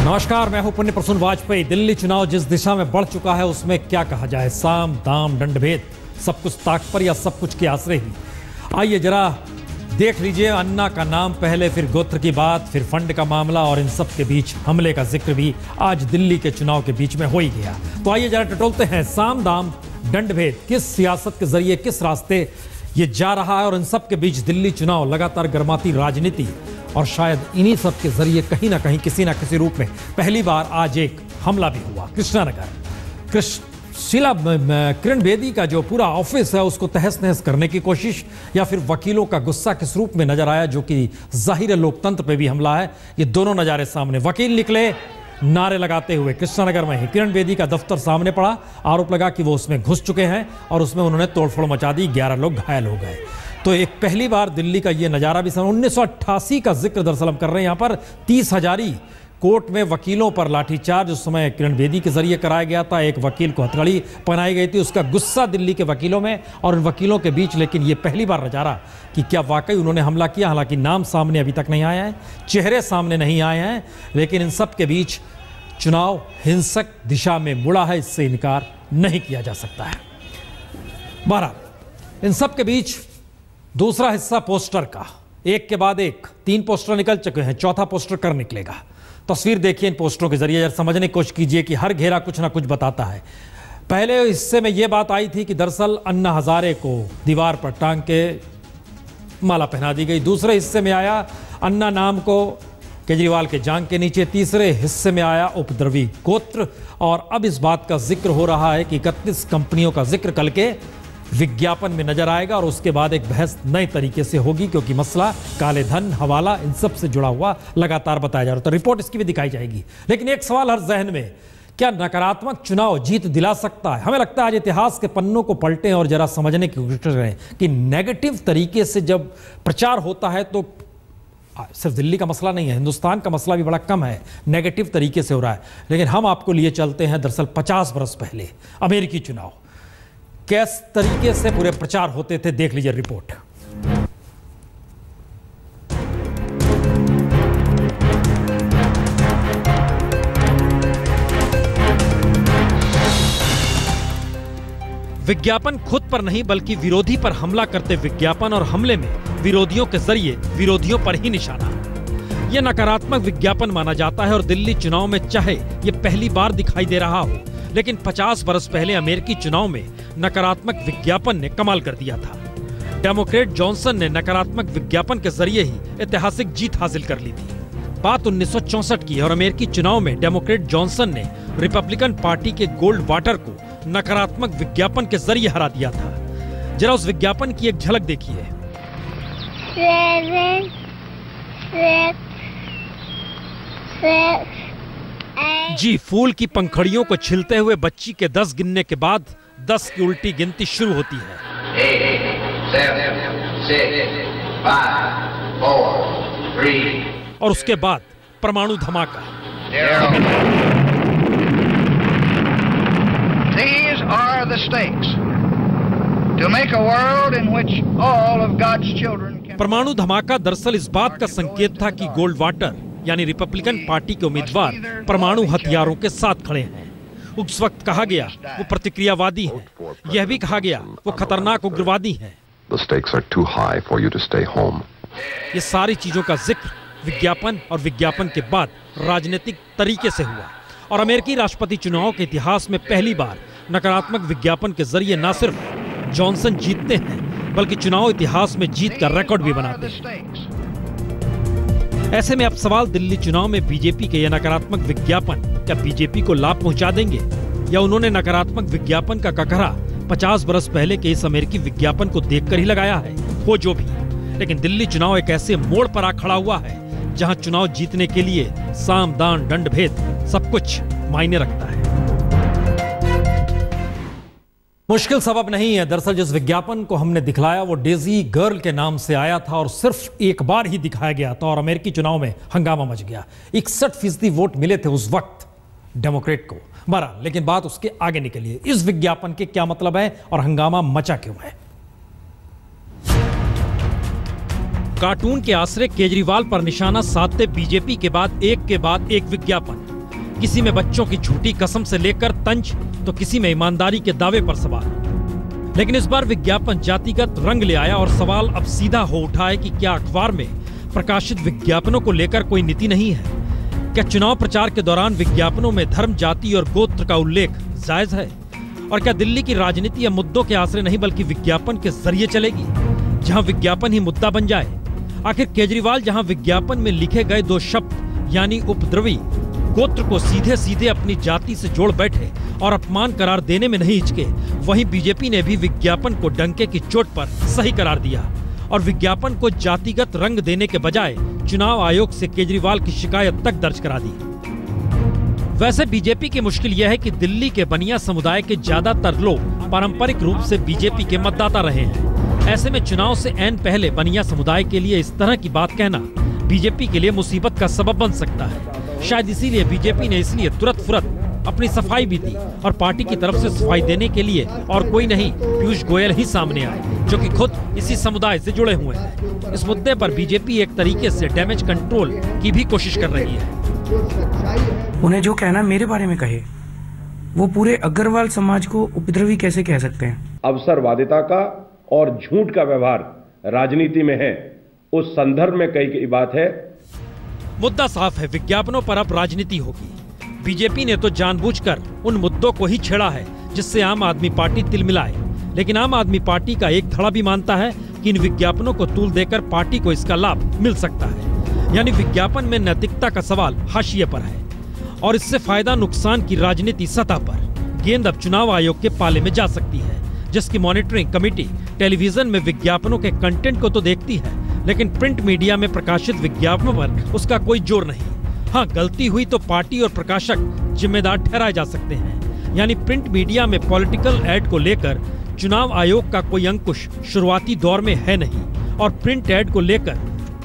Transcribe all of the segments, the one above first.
नमस्कार, मैं हूं पुण्य प्रसून वाजपेयी। दिल्ली चुनाव जिस दिशा में बढ़ चुका है उसमें क्या कहा जाए, साम दाम दंड भेद, सब कुछ ताक पर या सब कुछ के आसरे ही। आइए जरा देख लीजिए, अन्ना का नाम पहले, फिर गोत्र की बात, फिर फंड का मामला और इन सब के बीच हमले का जिक्र भी आज दिल्ली के चुनाव के बीच में हो ही गया। तो आइए जरा टटोलते हैं साम दाम दंड भेद किस सियासत के जरिए किस रास्ते ये जा रहा है और इन सब के बीच दिल्ली चुनाव, लगातार गर्माती राजनीति और शायद इन्हीं सब के जरिए कहीं ना कहीं किसी ना किसी रूप में पहली बार आज एक हमला भी हुआ। कृष्णानगर शीला किरण बेदी का जो पूरा ऑफिस है उसको तहस नहस करने की कोशिश, या फिर वकीलों का गुस्सा किस रूप में नजर आया, जो कि जाहिर लोकतंत्र पे भी हमला है। ये दोनों नजारे सामने, वकील निकले नारे लगाते हुए। कृष्णानगर में ही किरण बेदी का दफ्तर सामने पड़ा, आरोप लगा कि वो उसमें घुस चुके हैं और उसमें उन्होंने तोड़फोड़ मचा दी, 11 लोग घायल हो गए। तो एक पहली बार दिल्ली का ये नजारा भी 1988 का जिक्र दरअसल हम कर रहे हैं। यहाँ पर 30 हजारी कोर्ट में वकीलों पर लाठीचार्ज उस समय किरण बेदी के जरिए कराया गया था। एक वकील को हथकड़ी पहनाई गई थी, उसका गुस्सा दिल्ली के वकीलों में और उन वकीलों के बीच। लेकिन ये पहली बार नजारा कि क्या वाकई उन्होंने हमला किया। हालांकि नाम सामने अभी तक नहीं आया है, चेहरे सामने नहीं आए हैं, लेकिन इन सब के बीच चुनाव हिंसक दिशा में मुड़ा है, इससे इनकार नहीं किया जा सकता है। बहरहाल इन सब के बीच दूसरा हिस्सा पोस्टर का, एक के बाद एक 3 पोस्टर निकल चुके हैं, चौथा पोस्टर कर निकलेगा। तस्वीर देखिए इन पोस्टरों के जरिए, समझने की कोशिश कीजिए कि हर घेरा कुछ ना कुछ बताता है। पहले हिस्से में यह बात आई थी कि दरअसल अन्ना हजारे को दीवार पर टांग के माला पहना दी गई। दूसरे हिस्से में आया अन्ना नाम को केजरीवाल के जांग के नीचे। तीसरे हिस्से में आया उपद्रवी गोत्र। और अब इस बात का जिक्र हो रहा है कि 31 कंपनियों का जिक्र कल के विज्ञापन में नजर आएगा और उसके बाद एक बहस नए तरीके से होगी, क्योंकि मसला काले धन, हवाला, इन सब से जुड़ा हुआ लगातार बताया जा रहा है। तो रिपोर्ट इसकी भी दिखाई जाएगी। लेकिन एक सवाल हर जहन में, क्या नकारात्मक चुनाव जीत दिला सकता है? हमें लगता है आज इतिहास के पन्नों को पलटें और जरा समझने की कोशिश करें कि नेगेटिव तरीके से जब प्रचार होता है तो सिर्फ दिल्ली का मसला नहीं है, हिंदुस्तान का मसला भी बड़ा कम है, नेगेटिव तरीके से हो रहा है। लेकिन हम आपको लिए चलते हैं दरअसल 50 बरस पहले अमेरिकी चुनाव किस तरीके से पूरे प्रचार होते थे, देख लीजिए रिपोर्ट। विज्ञापन खुद पर नहीं बल्कि विरोधी पर हमला करते विज्ञापन, और हमले में विरोधियों के जरिए विरोधियों पर ही निशाना। यह नकारात्मक विज्ञापन माना जाता है और दिल्ली चुनाव में चाहे यह पहली बार दिखाई दे रहा हो, लेकिन 50 बरस पहले अमेरिकी चुनाव में नकारात्मक विज्ञापन ने कमाल कर दिया था। डेमोक्रेट जॉनसन ने नकारात्मक विज्ञापन के जरिए ही ऐतिहासिक जीत हासिल कर ली थी। बात 1964 की है और अमेरिकी चुनाव में डेमोक्रेट जॉनसन ने रिपब्लिकन पार्टी के गोल्ड वाटर को नकारात्मक विज्ञापन के जरिए हरा दिया था। जरा उस विज्ञापन की एक झलक देखिए। 7, 6, 6, जी, फूल की पंखड़ियों को छिलते हुए बच्ची के 10 गिनने के बाद 10 की उल्टी गिनती शुरू होती है। 8, 7, 6, 5, 4, 3 और उसके बाद परमाणु धमाका। These are the stakes to make a world in which all of God's children can... परमाणु धमाका दरअसल इस बात का संकेत था कि गोल्ड वाटर यानी रिपब्लिकन पार्टी के उम्मीदवार परमाणु हथियारों के साथ खड़े हैं। उस वक्त कहा गया वो प्रतिक्रियावादी हैं। यह भी कहा गया वो खतरनाक उग्रवादी हैं। The stakes are too high for you to stay home. ये सारी चीजों का जिक्र विज्ञापन और विज्ञापन के बाद राजनीतिक तरीके से हुआ और अमेरिकी राष्ट्रपति चुनाव के इतिहास में पहली बार नकारात्मक विज्ञापन के जरिए न सिर्फ जॉनसन जीतते हैं बल्कि चुनाव इतिहास में जीत का रिकॉर्ड भी बनाते हैं। ऐसे में अब सवाल दिल्ली चुनाव में बीजेपी के ये नकारात्मक विज्ञापन क्या बीजेपी को लाभ पहुंचा देंगे, या उन्होंने नकारात्मक विज्ञापन का ककरा 50 बरस पहले के इस अमेरिकी विज्ञापन को देखकर ही लगाया है। हो जो भी, लेकिन दिल्ली चुनाव एक ऐसे मोड़ पर आ खड़ा हुआ है जहां चुनाव जीतने के लिए साम दान दंड भेद सब कुछ मायने रखता है। मुश्किल सबब नहीं है। दरअसल जिस विज्ञापन को हमने दिखलाया वो डेजी गर्ल के नाम से आया था और सिर्फ एक बार ही दिखाया गया था और अमेरिकी चुनाव में हंगामा मच गया। 61% वोट मिले थे उस वक्त डेमोक्रेट को। बहरहाल लेकिन बात उसके आगे निकली है, इस विज्ञापन के क्या मतलब है और हंगामा मचा क्यों है। कार्टून के आसरे केजरीवाल पर निशाना साधते बीजेपी के बाद एक विज्ञापन। किसी में बच्चों की झूठी कसम से लेकर तंज, तो किसी में ईमानदारी के दावे पर सवाल। लेकिन इस बार विज्ञापन जातिगत रंग ले आया और सवाल अब सीधा हो उठा है कि क्या अखबार में प्रकाशित विज्ञापनों को लेकर कोई नीति नहीं है? क्या चुनाव प्रचार के दौरान विज्ञापनों में धर्म, जाति और गोत्र का उल्लेख जायज है? और क्या दिल्ली की राजनीति अब मुद्दों के आश्रय नहीं बल्कि विज्ञापन के जरिए चलेगी, जहां विज्ञापन ही मुद्दा बन जाए? आखिर केजरीवाल जहां विज्ञापन में लिखे गए 2 शब्द यानी उपद्रवी गोत्र को सीधे सीधे अपनी जाति से जोड़ बैठे और अपमान करार देने में नहीं हिचके, वहीं बीजेपी ने भी विज्ञापन को डंके की चोट पर सही करार दिया और विज्ञापन को जातिगत रंग देने के बजाय चुनाव आयोग से केजरीवाल की शिकायत तक दर्ज करा दी। वैसे बीजेपी की मुश्किल यह है कि दिल्ली के बनिया समुदाय के ज्यादातर लोग पारंपरिक रूप से बीजेपी के मतदाता रहे हैं। ऐसे में चुनाव से ऐन पहले बनिया समुदाय के लिए इस तरह की बात कहना बीजेपी के लिए मुसीबत का सबब बन सकता है। शायद इसीलिए बीजेपी ने इसलिए तुरंत फुरत अपनी सफाई भी दी और पार्टी की तरफ से सफाई देने के लिए और कोई नहीं, पीयूष गोयल ही सामने आए, जो कि खुद इसी समुदाय से जुड़े हुए हैं। इस मुद्दे पर बीजेपी एक तरीके से डैमेज कंट्रोल की भी कोशिश कर रही है। उन्हें जो कहना मेरे बारे में कहे, वो पूरे अग्रवाल समाज को उपद्रवी कैसे कह सकते हैं? अवसरवादिता का और झूठ का व्यवहार राजनीति में है, उस संदर्भ में कही गई बात है। मुद्दा साफ है, विज्ञापनों पर अब राजनीति होगी। बीजेपी ने तो जानबूझकर उन मुद्दों को ही छेड़ा है जिससे आम आदमी पार्टी तिलमिलाए, लेकिन आम आदमी पार्टी का एक धड़ा भी मानता है कि इन विज्ञापनों को तूल देकर पार्टी को इसका लाभ मिल सकता है। यानी विज्ञापन में नैतिकता का सवाल हाशिए पर है और इससे फायदा नुकसान की राजनीति सतह पर। गेंद अब चुनाव आयोग के पाले में जा सकती है, जिसकी मॉनिटरिंग कमेटी टेलीविजन में विज्ञापनों के कंटेंट को तो देखती है, लेकिन प्रिंट मीडिया में प्रकाशित विज्ञापनों पर उसका कोई जोर नहीं। हाँ, गलती हुई तो पार्टी और प्रकाशक जिम्मेदार ठहराए जा सकते हैं। यानी प्रिंट मीडिया में पॉलिटिकल एड को लेकर चुनाव आयोग का कोई अंकुश शुरुआती दौर में है नहीं और प्रिंट एड को लेकर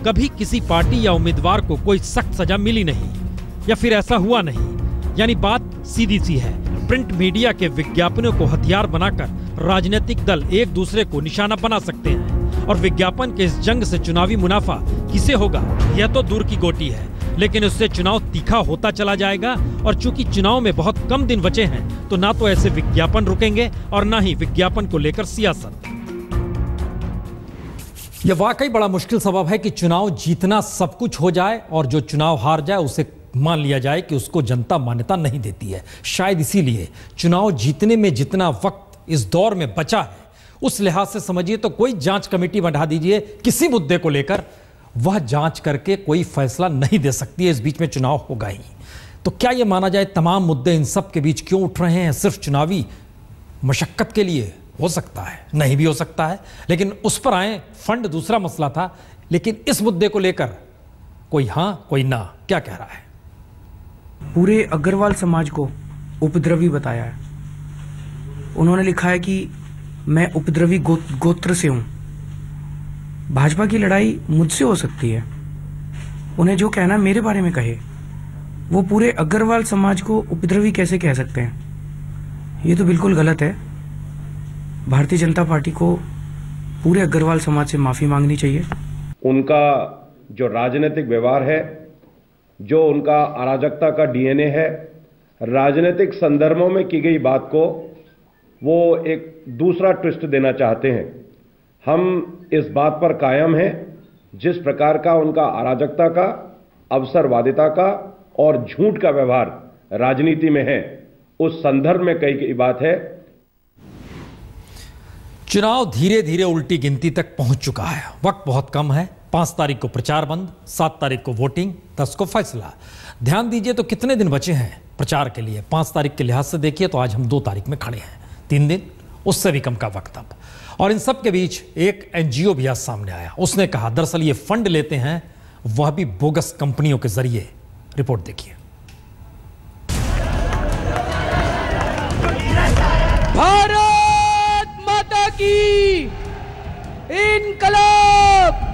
कभी किसी पार्टी या उम्मीदवार को कोई सख्त सजा मिली नहीं या फिर ऐसा हुआ नहीं। यानी बात सीधी सी है, प्रिंट मीडिया के विज्ञापनों को हथियार बनाकर राजनीतिक दल एक दूसरे को निशाना बना सकते हैं और विज्ञापन के इस जंग से चुनावी मुनाफा किसे होगा यह तो दूर की गोटी है, लेकिन उससे चुनाव तीखा होता चला जाएगा। और चूंकि चुनाव में बहुत कम दिन बचे हैं, तो ना तो ऐसे विज्ञापन रुकेंगे और ना ही विज्ञापन को लेकर सियासत। यह वाकई बड़ा मुश्किल सबब है कि चुनाव जीतना सब कुछ हो जाए और जो चुनाव हार जाए उसे मान लिया जाए कि उसको जनता मान्यता नहीं देती है। शायद इसीलिए चुनाव जीतने में जितना वक्त इस दौर में बचा है, उस लिहाज से समझिए तो कोई जांच कमेटी बैठा दीजिए किसी मुद्दे को लेकर, वह जांच करके कोई फैसला नहीं दे सकती है। इस बीच में चुनाव होगा ही, तो क्या यह माना जाए तमाम मुद्दे इन सब के बीच क्यों उठ रहे हैं? सिर्फ चुनावी मशक्कत के लिए? हो सकता है, नहीं भी हो सकता है, लेकिन उस पर आए। फंड दूसरा मसला था, लेकिन इस मुद्दे को लेकर कोई हां कोई ना, क्या कह रहा है? पूरे अग्रवाल समाज को उपद्रवी बताया है। उन्होंने लिखा है कि मैं उपद्रवी गोत्र से हूं। भाजपा की लड़ाई मुझसे हो सकती है। उन्हें जो कहना मेरे बारे में कहे, वो पूरे अग्रवाल समाज को उपद्रवी कैसे कह सकते हैं? ये तो बिल्कुल गलत है। भारतीय जनता पार्टी को पूरे अग्रवाल समाज से माफी मांगनी चाहिए। उनका जो राजनीतिक व्यवहार है, जो उनका अराजकता का डीएनए है, राजनीतिक संदर्भों में की गई बात को वो एक दूसरा ट्विस्ट देना चाहते हैं। हम इस बात पर कायम हैं, जिस प्रकार का उनका अराजकता का, अवसरवादिता का और झूठ का व्यवहार राजनीति में है, उस संदर्भ में कही गई बात है। चुनाव धीरे धीरे उल्टी गिनती तक पहुंच चुका है। वक्त बहुत कम है। 5 तारीख को प्रचार बंद, 7 तारीख को वोटिंग, 10 को फैसला। ध्यान दीजिए तो कितने दिन बचे हैं प्रचार के लिए? 5 तारीख के लिहाज से देखिए तो आज हम 2 तारीख में खड़े हैं, 3 दिन, उससे भी कम का वक्त अब। और इन सब के बीच एक एनजीओ भी आज सामने आया। उसने कहा दरअसल ये फंड लेते हैं, वह भी बोगस कंपनियों के जरिए। रिपोर्ट देखिए। भारत माता की इनकलाब,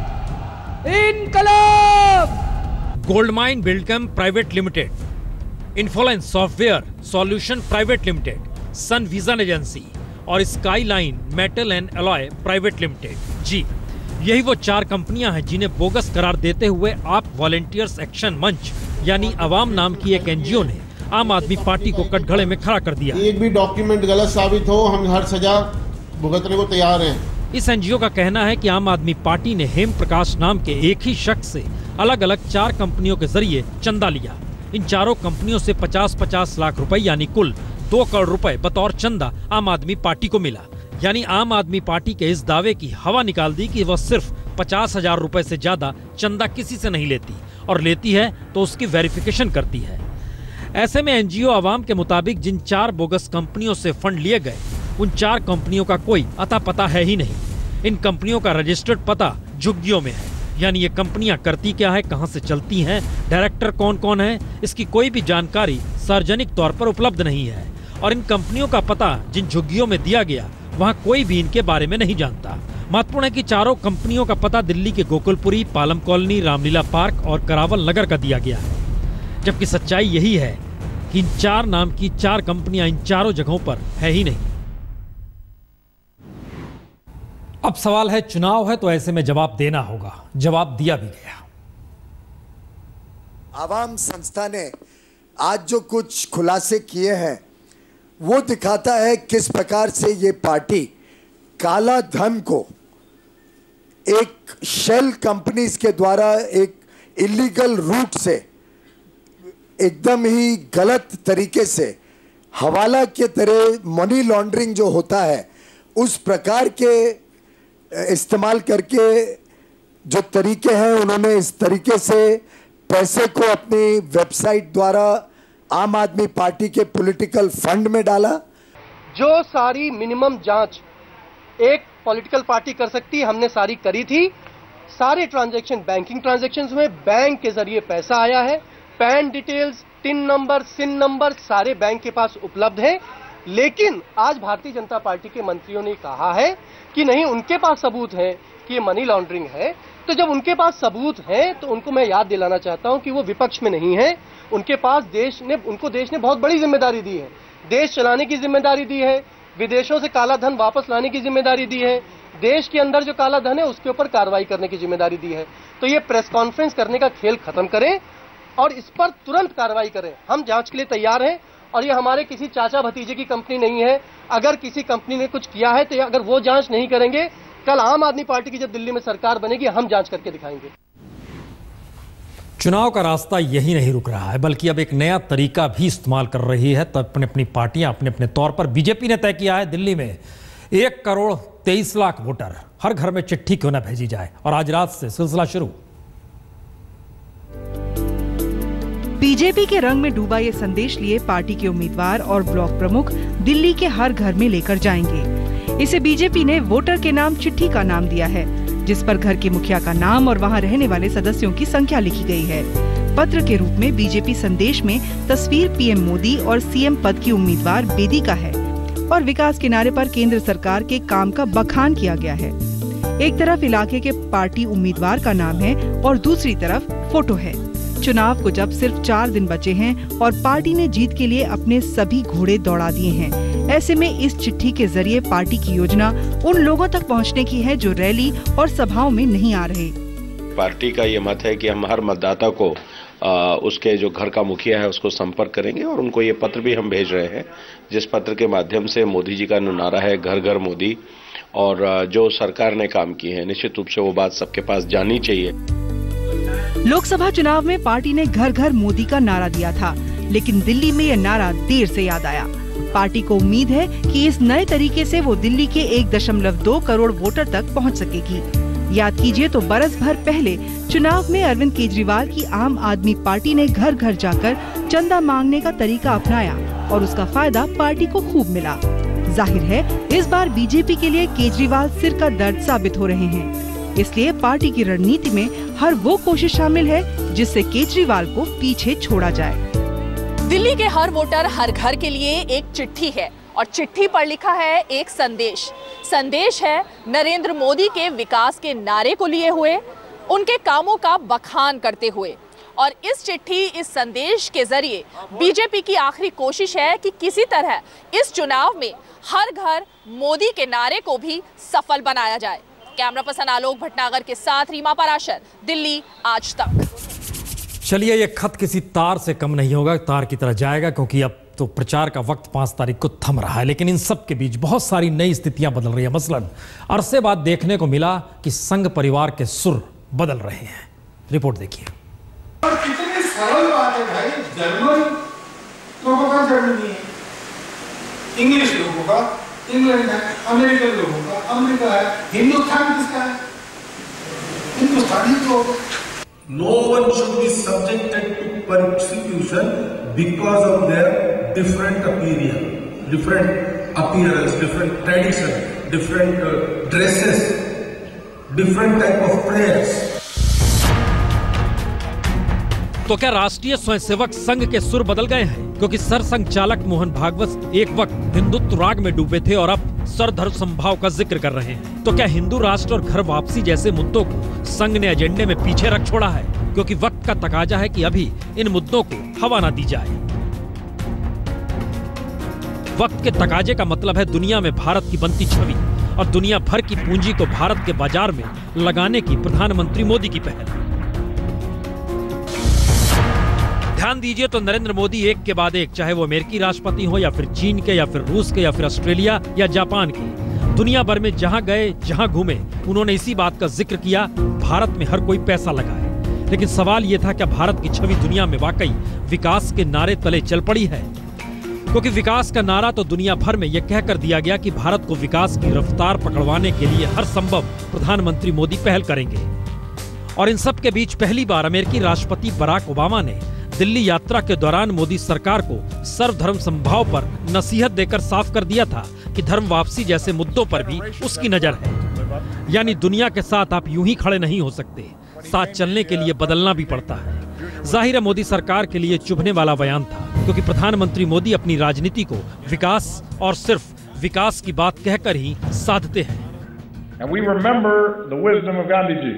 इनकलाब। Gold mine Buildcom private limited, influence software solution private limited, sun vision agency और skyline metal and alloy private limited. जी, यही वो 4 कंपनियां हैं जिन्हें बोगस करार देते हुए आप वॉलंटियर्स एक्शन मंच यानी अवाम नाम की एक एनजीओ ने आम आदमी पार्टी को कटघरे में खड़ा कर दिया। एक भी डॉक्यूमेंट गलत साबित हो, हम हर सजा भुगतने को तैयार हैं। इस एनजीओ का कहना है कि आम आदमी पार्टी ने हेम प्रकाश नाम के एक ही शख्स से अलग अलग 4 कंपनियों के जरिए चंदा लिया। इन चारों कंपनियों से 50-50 लाख रुपए यानी कुल 2 करोड़ रुपए बतौर चंदा आम आदमी पार्टी को मिला। यानी आम आदमी पार्टी के इस दावे की हवा निकाल दी कि वह सिर्फ 50,000 रुपए से ज्यादा चंदा किसी से नहीं लेती, और लेती है तो उसकी वेरिफिकेशन करती है। ऐसे में एनजीओ आवाम के मुताबिक जिन 4 बोगस कंपनियों से फंड लिए गए, उन 4 कंपनियों का कोई अता पता है ही नहीं। इन कंपनियों का रजिस्टर्ड पता झुग्गियों में है, यानी ये कंपनियां करती क्या है, कहां से चलती हैं, डायरेक्टर कौन कौन है, इसकी कोई भी जानकारी सार्वजनिक तौर पर उपलब्ध नहीं है। और इन कंपनियों का पता जिन झुग्गियों में दिया गया, वहां कोई भी इनके बारे में नहीं जानता। महत्वपूर्ण है कि चारों कंपनियों का पता दिल्ली के गोकुलपुरी, पालम कॉलोनी, रामलीला पार्क और करावल नगर का दिया गया है। जबकि सच्चाई यही है कि इन 4 नाम की 4 कंपनियां इन चारों जगहों पर है ही नहीं। अब सवाल है, चुनाव है तो ऐसे में जवाब देना होगा। जवाब दिया भी गया। आवाम संस्था ने आज जो कुछ खुलासे किए हैं वो दिखाता है किस प्रकार से ये पार्टी काला धन को एक शेल कंपनीज के द्वारा एक इलीगल रूट से एकदम ही गलत तरीके से हवाला के तरह मनी लॉन्ड्रिंग जो होता है उस प्रकार के इस्तेमाल करके जो तरीके हैं, उन्होंने इस तरीके से पैसे को अपनी वेबसाइट द्वारा आम आदमी पार्टी के पॉलिटिकल फंड में डाला। जो सारी मिनिमम जांच एक पॉलिटिकल पार्टी कर सकती है, हमने सारी करी थी। सारे ट्रांजैक्शन बैंकिंग ट्रांजैक्शंस में बैंक के जरिए पैसा आया है। पैन डिटेल्स, टिन नंबर, सिन नंबर सारे बैंक के पास उपलब्ध है। लेकिन आज भारतीय जनता पार्टी के मंत्रियों ने कहा है कि नहीं, उनके पास सबूत है कि ये मनी लॉन्ड्रिंग है। तो जब उनके पास सबूत है तो उनको मैं याद दिलाना चाहता हूं कि वो विपक्ष में नहीं है। उनके पास उनको देश ने बहुत बड़ी जिम्मेदारी दी है। देश चलाने की जिम्मेदारी दी है, विदेशों से काला धन वापस लाने की जिम्मेदारी दी है, देश के अंदर जो काला धन है उसके ऊपर कार्रवाई करने की जिम्मेदारी दी है। तो ये प्रेस कॉन्फ्रेंस करने का खेल खत्म करें और इस पर तुरंत कार्रवाई करें। हम जांच के लिए तैयार हैं और ये हमारे किसी चाचा भतीजे की कंपनी नहीं है। अगर किसी कंपनी ने कुछ किया है तो अगर वो जांच नहीं करेंगे, कल आम आदमी पार्टी की जब दिल्ली में सरकार बनेगी हम जांच करके दिखाएंगे। चुनाव का रास्ता यही नहीं रुक रहा है, बल्कि अब एक नया तरीका भी इस्तेमाल कर रही है। तो अपने अपनी पार्टियां अपने अपने तौर पर, बीजेपी ने तय किया है दिल्ली में 1 करोड़ 23 लाख वोटर हर घर में चिट्ठी क्यों न भेजी जाए, और आज रात से सिलसिला शुरू। बीजेपी के रंग में डूबा ये संदेश लिए पार्टी के उम्मीदवार और ब्लॉक प्रमुख दिल्ली के हर घर में लेकर जाएंगे। इसे बीजेपी ने वोटर के नाम चिट्ठी का नाम दिया है, जिस पर घर के मुखिया का नाम और वहां रहने वाले सदस्यों की संख्या लिखी गई है। पत्र के रूप में बीजेपी संदेश में तस्वीर पीएम मोदी और सीएम पद की उम्मीदवार बेदी का है और विकास के नारे पर केंद्र सरकार के काम का बखान किया गया है। एक तरफ इलाके के पार्टी उम्मीदवार का नाम है और दूसरी तरफ फोटो है। चुनाव को जब सिर्फ 4 दिन बचे हैं और पार्टी ने जीत के लिए अपने सभी घोड़े दौड़ा दिए हैं, ऐसे में इस चिट्ठी के जरिए पार्टी की योजना उन लोगों तक पहुंचने की है जो रैली और सभाओं में नहीं आ रहे। पार्टी का ये मत है कि हम हर मतदाता को उसके जो घर का मुखिया है उसको संपर्क करेंगे और उनको ये पत्र भी हम भेज रहे हैं, जिस पत्र के माध्यम से मोदी जी का नारा है घर घर मोदी, और जो सरकार ने काम किए हैं निश्चित रूप से वो बात सबके पास जानी चाहिए। लोकसभा चुनाव में पार्टी ने घर घर मोदी का नारा दिया था, लेकिन दिल्ली में यह नारा देर से याद आया। पार्टी को उम्मीद है कि इस नए तरीके से वो दिल्ली के 1.2 करोड़ वोटर तक पहुंच सकेगी। याद कीजिए तो बरस भर पहले चुनाव में अरविंद केजरीवाल की आम आदमी पार्टी ने घर घर जाकर चंदा मांगने का तरीका अपनाया और उसका फायदा पार्टी को खूब मिला। जाहिर है इस बार बीजेपी के लिए केजरीवाल सिर का दर्द साबित हो रहे हैं, इसलिए पार्टी की रणनीति में हर वो कोशिश शामिल है जिससे केजरीवाल को पीछे छोड़ा जाए। दिल्ली के हर वोटर हर घर के लिए एक चिट्ठी है और चिट्ठी पर लिखा है एक संदेश। संदेश है नरेंद्र मोदी के विकास के नारे को लिए हुए, उनके कामों का बखान करते हुए। और इस चिट्ठी, इस संदेश के जरिए बीजेपी की आखिरी कोशिश है कि किसी तरह इस चुनाव में हर घर मोदी के नारे को भी सफल बनाया जाए। कैमरा पर्सन आलोक भटनागर के साथ रीमा पराशर, दिल्ली आज तक। चलिए, ये खत किसी तार से कम नहीं होगा, तार की तरह जाएगा, क्योंकि अब तो प्रचार का वक्त 5 तारीख को थम रहा है। लेकिन इन सब के बीच बहुत सारी नई स्थितियां बदल रही है। मसलन अरसे बाद देखने को मिला कि संघ परिवार के सुर बदल रहे हैं। रिपोर्ट देखिए। कितनी सरल बात है भाई। जर्मन लोगों का जर्मनी है, इंग्लिश लोगों का इंग्लैंड है, अमेरिकन लोगों का अमेरिका है, हिंदुस्तान किसका है? हिंदुस्तानी तो No one should be subjected to persecution because of their different appearance, different tradition, different dresses, different type of prayers. तो क्या राष्ट्रीय स्वयंसेवक संघ के सुर बदल गए हैं? क्योंकि सरसंघचालक मोहन भागवत एक वक्त हिंदुत्व राग में डूबे थे और अब सरधर्म समभाव का जिक्र कर रहे हैं। तो क्या हिंदू राष्ट्र और घर वापसी जैसे मुद्दों को संघ ने एजेंडे में पीछे रख छोड़ा है? क्योंकि वक्त का तकाजा है कि अभी इन मुद्दों को हवा ना दी जाए। वक्त के तकाजे का मतलब है दुनिया में भारत की बनती छवि और दुनिया भर की पूंजी को भारत के बाजार में लगाने की प्रधानमंत्री मोदी की पहल। ध्यान दीजिए तो नरेंद्र मोदी एक के बाद एक, चाहे वो अमेरिकी राष्ट्रपति हो या फिर चीन के या फिर रूस के या फिर ऑस्ट्रेलिया या जापान के, दुनिया भर में जहां गए जहां घूमे उन्होंने इसी बात का जिक्र किया, भारत में हर कोई पैसा लगाए। लेकिन सवाल यह था, क्या भारत की छवि दुनिया में वाकई विकास के नारे तले चल पड़ी है? क्योंकि विकास का नारा तो दुनिया भर में यह कहकर दिया गया कि भारत को विकास की रफ्तार पकड़वाने के लिए हर संभव प्रधानमंत्री मोदी पहल करेंगे। और इन सब के बीच पहली बार अमेरिकी राष्ट्रपति बराक ओबामा ने दिल्ली यात्रा के दौरान मोदी सरकार को सर्वधर्म समभाव पर नसीहत देकर साफ कर दिया था कि धर्म वापसी जैसे मुद्दों पर भी उसकी नजर है। यानी दुनिया के साथ आप यूं ही खड़े नहीं हो सकते, साथ चलने के लिए बदलना भी पड़ता है। जाहिर है मोदी सरकार के लिए चुभने वाला बयान था, क्योंकि प्रधानमंत्री मोदी अपनी राजनीति को विकास और सिर्फ विकास की बात कहकर ही साधते हैं। And we remember the wisdom of Gandhiji,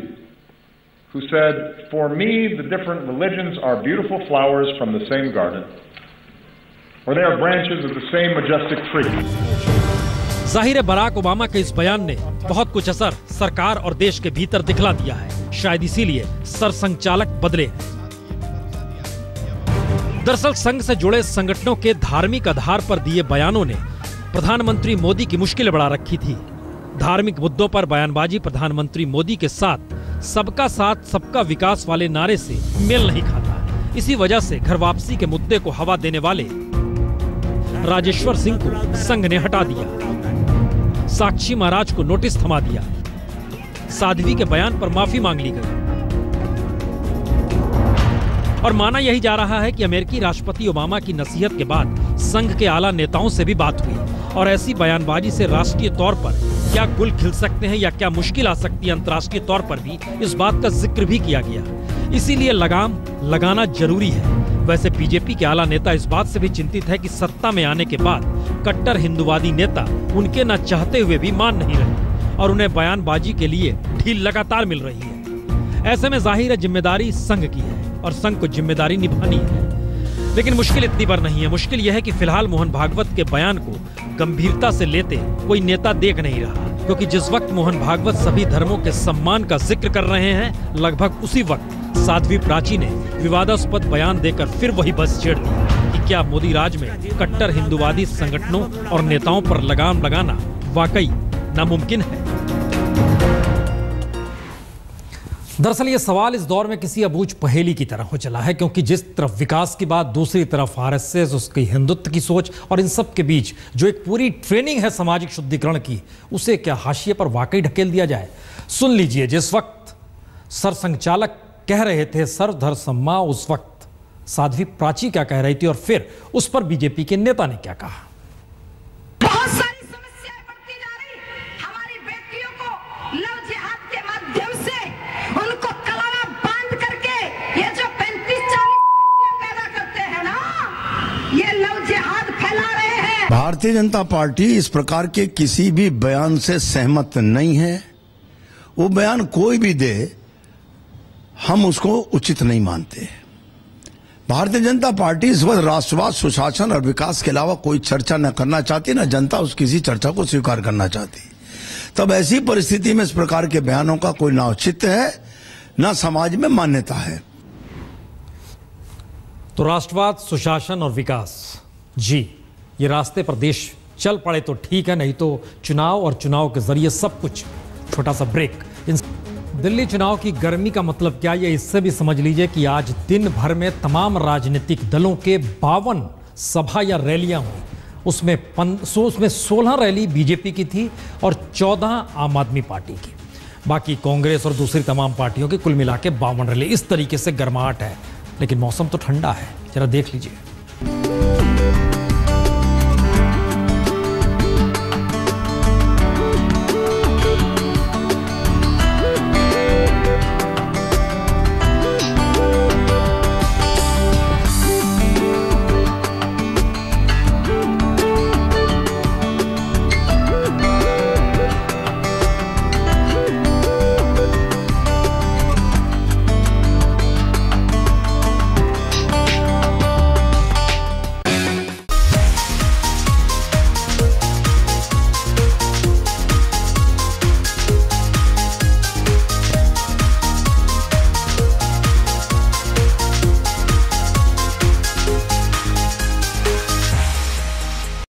who said, "For me, the different religions are beautiful flowers from the same garden, or they are branches of the same majestic tree." जाहिर है बराक ओबामा के इस बयान ने बहुत कुछ असर सरकार और देश के भीतर दिखला दिया है। शायद इसीलिए सरसंघचालक बदले हैं। दरअसल संघ से जुड़े संगठनों के धार्मिक आधार पर दिए बयानों ने प्रधानमंत्री मोदी की मुश्किलें बढ़ा रखी थी। धार्मिक मुद्दों पर बयानबाजी प्रधानमंत्री मोदी के साथ सबका साथ सबका विकास वाले नारे से मेल नहीं खाता। इसी वजह से घर वापसी के मुद्दे को हवा देने वाले राजेश्वर सिंह को संघ ने हटा दिया, साक्षी महाराज को नोटिस थमा दिया, साध्वी के बयान पर माफी मांग ली गई। और माना यही जा रहा है कि अमेरिकी राष्ट्रपति ओबामा की नसीहत के बाद संघ के आला नेताओं से भी बात हुई और ऐसी बयानबाजी से राष्ट्रीय तौर पर क्या गुल खिल सकते हैं या क्या मुश्किल आ सकती है, अंतर्राष्ट्रीय तौर पर भी इस बात का जिक्र भी किया गया। इसीलिए लगाम लगाना जरूरी है। वैसे बीजेपी के आला नेता इस बात से भी चिंतित है कि सत्ता में आने के बाद कट्टर हिंदुवादी नेता उनके न चाहते हुए भी मान नहीं रहे और उन्हें बयानबाजी के लिए ढील लगातार मिल रही है। ऐसे में जाहिर है जिम्मेदारी संघ की है और संघ को जिम्मेदारी निभानी है। लेकिन मुश्किल इतनी बार नहीं है। मुश्किल यह है कि फिलहाल मोहन भागवत के बयान को गंभीरता से लेते कोई नेता देख नहीं रहा, क्योंकि जिस वक्त मोहन भागवत सभी धर्मों के सम्मान का जिक्र कर रहे हैं, लगभग उसी वक्त साध्वी प्राची ने विवादास्पद बयान देकर फिर वही बस छेड़ दी कि क्या मोदी राज में कट्टर हिंदुवादी संगठनों और नेताओं पर लगाम लगाना वाकई नामुमकिन है। दरअसल ये सवाल इस दौर में किसी अबूझ पहेली की तरह हो चला है, क्योंकि जिस तरफ विकास की बात, दूसरी तरफ आरएसएस, उसकी हिंदुत्व की सोच और इन सब के बीच जो एक पूरी ट्रेनिंग है सामाजिक शुद्धिकरण की, उसे क्या हाशिए पर वाकई ढकेल दिया जाए। सुन लीजिए, जिस वक्त सरसंघचालक कह रहे थे सर्वधर्म समभाव, उस वक्त साध्वी प्राची क्या कह रही थी और फिर उस पर बीजेपी के नेता ने क्या कहा। बहुत सारी समस्याएं बढ़ती जा रही, हमारी बेटियों को लव जिहाद के माध्यम से उनको कलावा बांध करके ये जो 35-40 पैदा करते हैं ना, ये लव जिहाद फैला रहे हैं। भारतीय जनता पार्टी इस प्रकार के किसी भी बयान से सहमत नहीं है। वो बयान कोई भी दे, हम उसको उचित नहीं मानते। भारतीय जनता पार्टी इस वक्त राष्ट्रवाद, सुशासन और विकास के अलावा कोई चर्चा न करना चाहती, न जनता उस किसी चर्चा को स्वीकार करना चाहती। तब ऐसी परिस्थिति में इस प्रकार के बयानों का कोई ना औचित्य है, ना समाज में मान्यता है। तो राष्ट्रवाद, सुशासन और विकास, जी ये रास्ते पर देश चल पड़े तो ठीक है, नहीं तो चुनाव और चुनाव के जरिए सब कुछ। छोटा सा ब्रेक। दिल्ली चुनाव की गर्मी का मतलब क्या, ये इससे भी समझ लीजिए कि आज दिन भर में तमाम राजनीतिक दलों के 52 सभा या रैलियां हुई। उसमें 16 रैली बीजेपी की थी और 14 आम आदमी पार्टी की। बाकी कांग्रेस और दूसरी तमाम पार्टियों की कुल मिला के 52 रैली। इस तरीके से गर्माहट है, लेकिन मौसम तो ठंडा है, जरा देख लीजिए।